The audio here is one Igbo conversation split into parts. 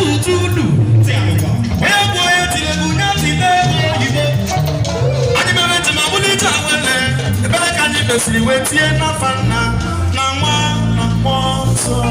tutudu. Oya boy tile bunya tile yibo. Ani bebe tima buli tawele. Ebele kanyi besiri wetie na fana na mwa na mwanzo.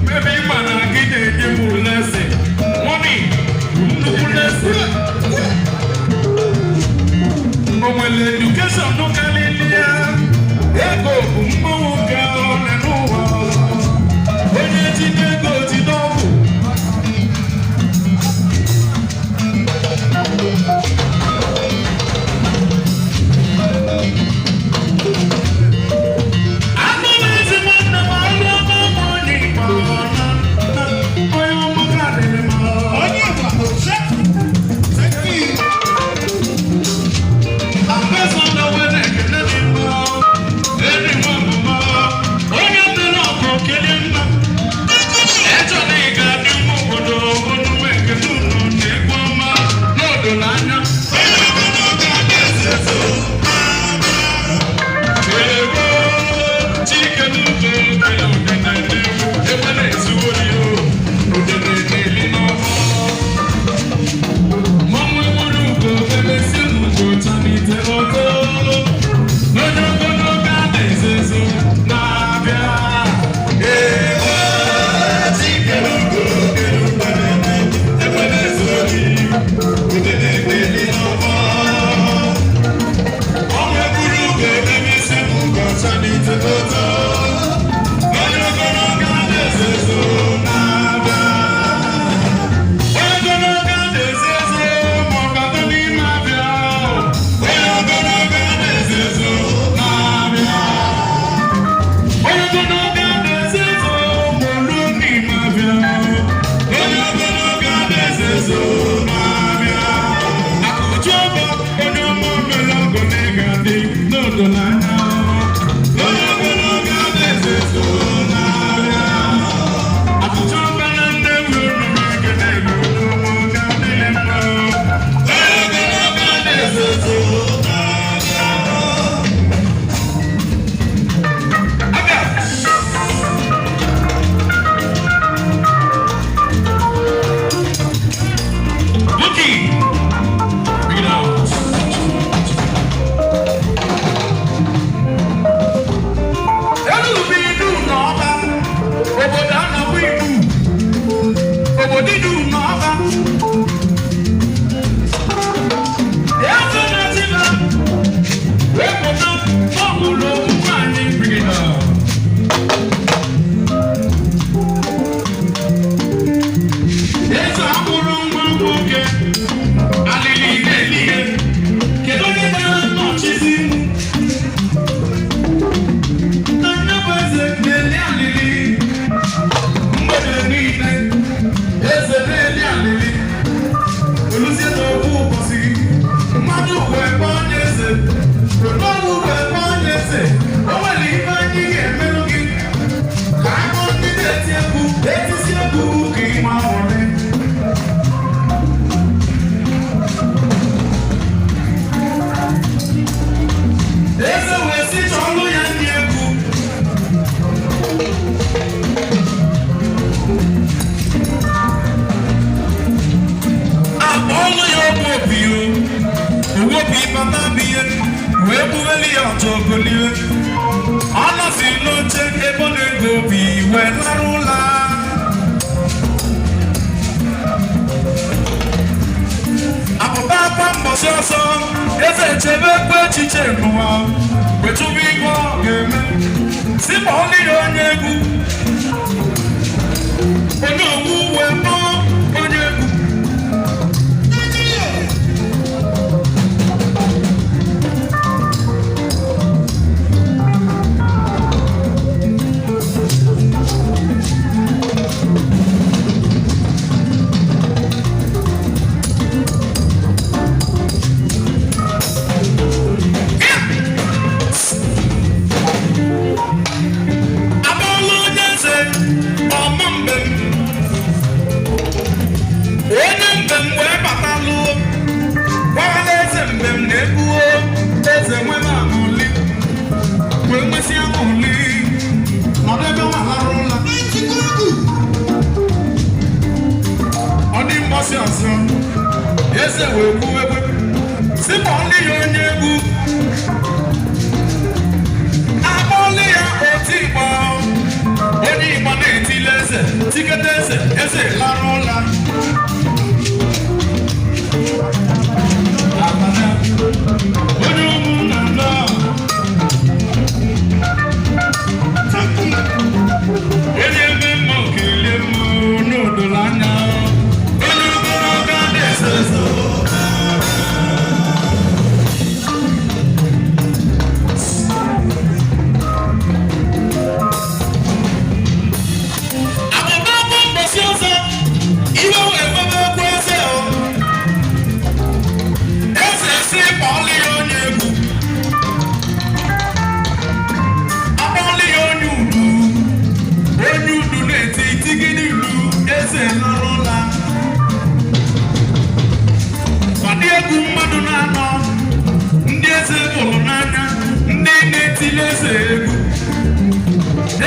Maybe chebe kwe echiche n'ụwa wetụba ihe ọ ga-eme si ma ọ liri onye egwu onye owu wee kpọọ onye egwu eze wee kwuwekwe si ma ọlị ya onye egwu akpọlị ya otu igbo onye igbo na-etile eze tikete eze lara ụla onye ụmụ na nọ onye eme mma okele m n'odola anya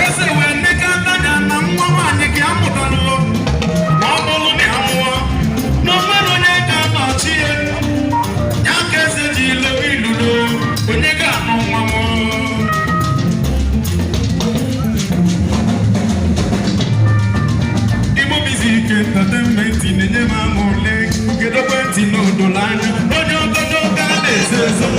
eze wee neka anya na nwa nwaanyị gị amụtalụ ma ọ bụrụ na ya nwụọ na onwere onye ga-anọchi ya ka eze ji lewe iludo onye ga-anụ nwa m Igbo Music Entertainment na-enye m ama ole gedokwe ntị n'odola anya onye ogodo ga na-eze ezo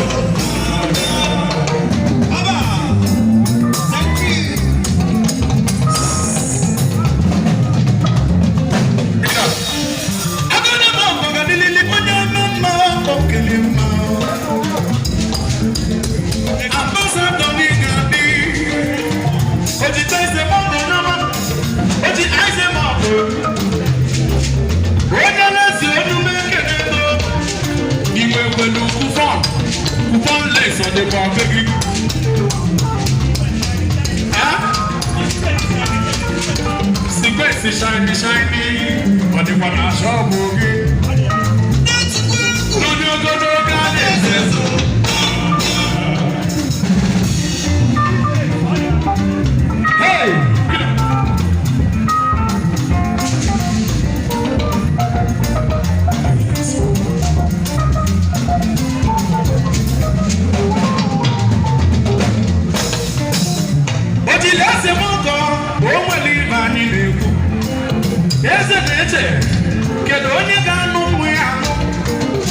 the barbecue. Secrets is shiny, but the one I saw movie. No, hey! Kedu onye ga-anụ nwa ya anụ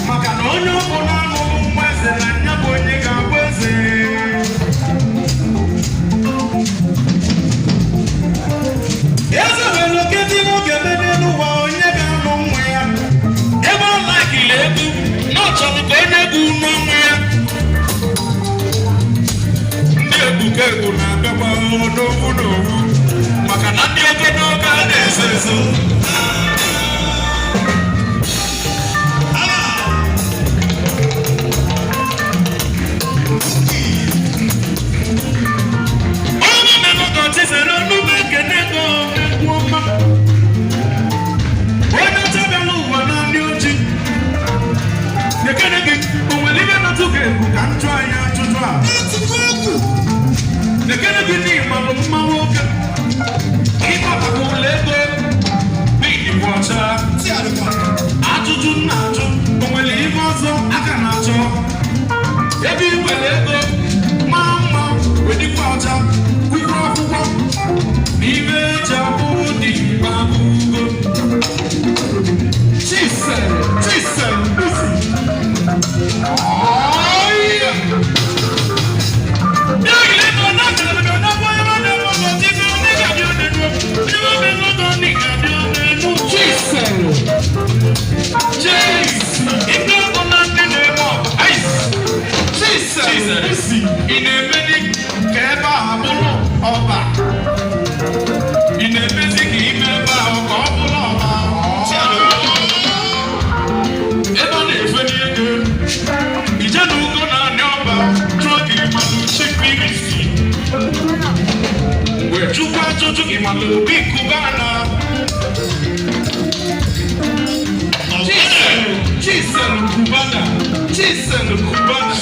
maka na onye ọbụ na-anụ nwa eze na nya bụ onye ga-abụ eze eze nwere oke dị n'oge ebe n'elu ụwa onye ga-anụ nwa ya ebe ọ lakiri egwu na ọ chọrọ ka onye egwu n'ọnwa ya ndị egbuka egwu na-abịakwa n'owu maka na ndị ogologo a na-eso eso Jesus, bụrụ ọba ị na-emezi ka ime ebe ahụ ka ọ bụrụ ọba ebe ọ na-efe n'ego ije na ugo na-anị ọba jụọ gị mmadụ chekirisi wee jụkwa ajụjụ gị mmadụ obi kubana Chisel Cubana Chisel Cubana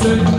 Say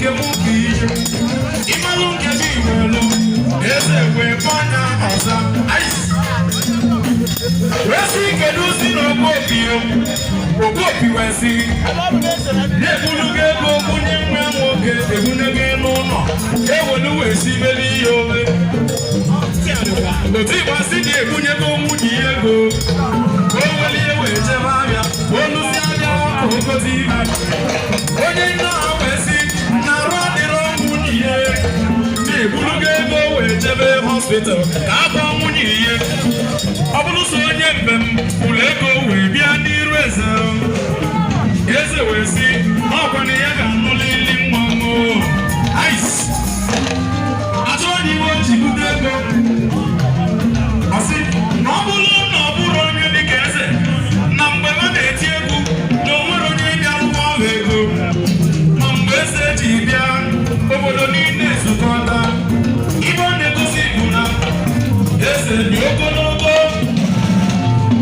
nke m ka ihe ịmalụ nke gị iwelu eze wee gbanya ọza wesi kedu si n'Okopi wesi na-ebulugo ego bunye nwa nwoke ebunego n'ụlọ ewelu wesi meli ihe ome otu ịgbasi ga-ebunyego nwunye ya ego o weli ihe wee chebe abịa olusi abịa ogozi ihe onye nne ha wesi na arụ adịrọ nwunye ihe na-ebulugo ego wee chebe hospital ka akọ nwunye ihe ọ bụrụ so onye mbem ụlọ ego wee bịa n'iru eze wee si ọkwa na ya ga-anụlili nwa mo achọ onye iwe o ji bute ego ọ sị na ọ bụrụ na ọ bụrụ onye dịka eze na mgbe ha na-eti egwu na o nwere onye bịara ụgwọ ahụ ego ma mgbe eze ji bịa obodo niile ezukọta ibe ọ na-egosi bụ na eze dị ogologo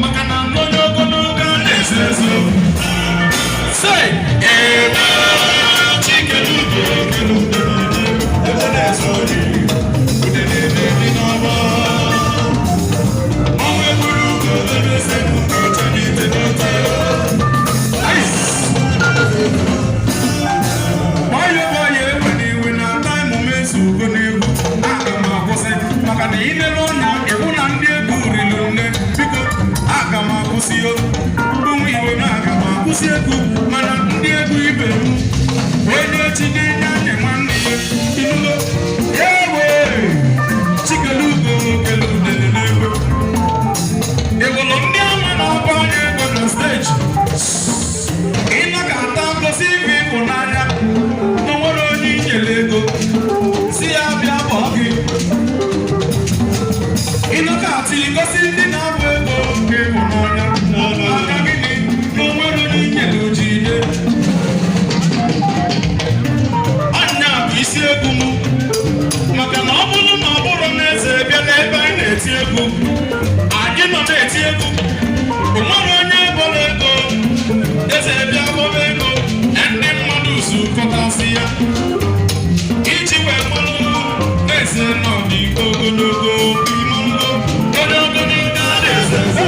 maka na onye ogologo a na-ezo ezo say chikelugo ebe na-ezo ori udededede n'ọba ọnwa egburu ugo ebe eze n'ụcha n'ite n'ote gbanye ekwe n'iwe na taịmụ mezu ugo n'egwu aga m akwụsị maka na ilele ọnya ịhụ na ndị ego riri nne biko aga m akwụsị ụmụ Igbo na aga m akwụsị egwu mana ndị ego ibe m onye echi na-enye anya nwanne ya inulo ewe chikelugo keludededego ịhụrụ ndị ama na-akwa anya ego na steji ịnọ ka ata ngosi ibe ịhụnanya na nwere onye inyere ego si ya bịa kpọọ gị ịnọ ka ata igosi ndị na-abụ ego nke ịhụnanya aka gịnị na onwere onye inyere ojide anya bụ isi egwu m maka na ọ bụrụ na ọ bụrụ na eze bịa n'ebe anyị na-eti egwu anyị nọ na-eti egwu o nwere onye bọrọ ego eze bịa bọba ego na ndị mmadụ zukọtasị ya iji wee kpọrọ eze nọ n'iko ogologo imongo onye ogologo a na-eze so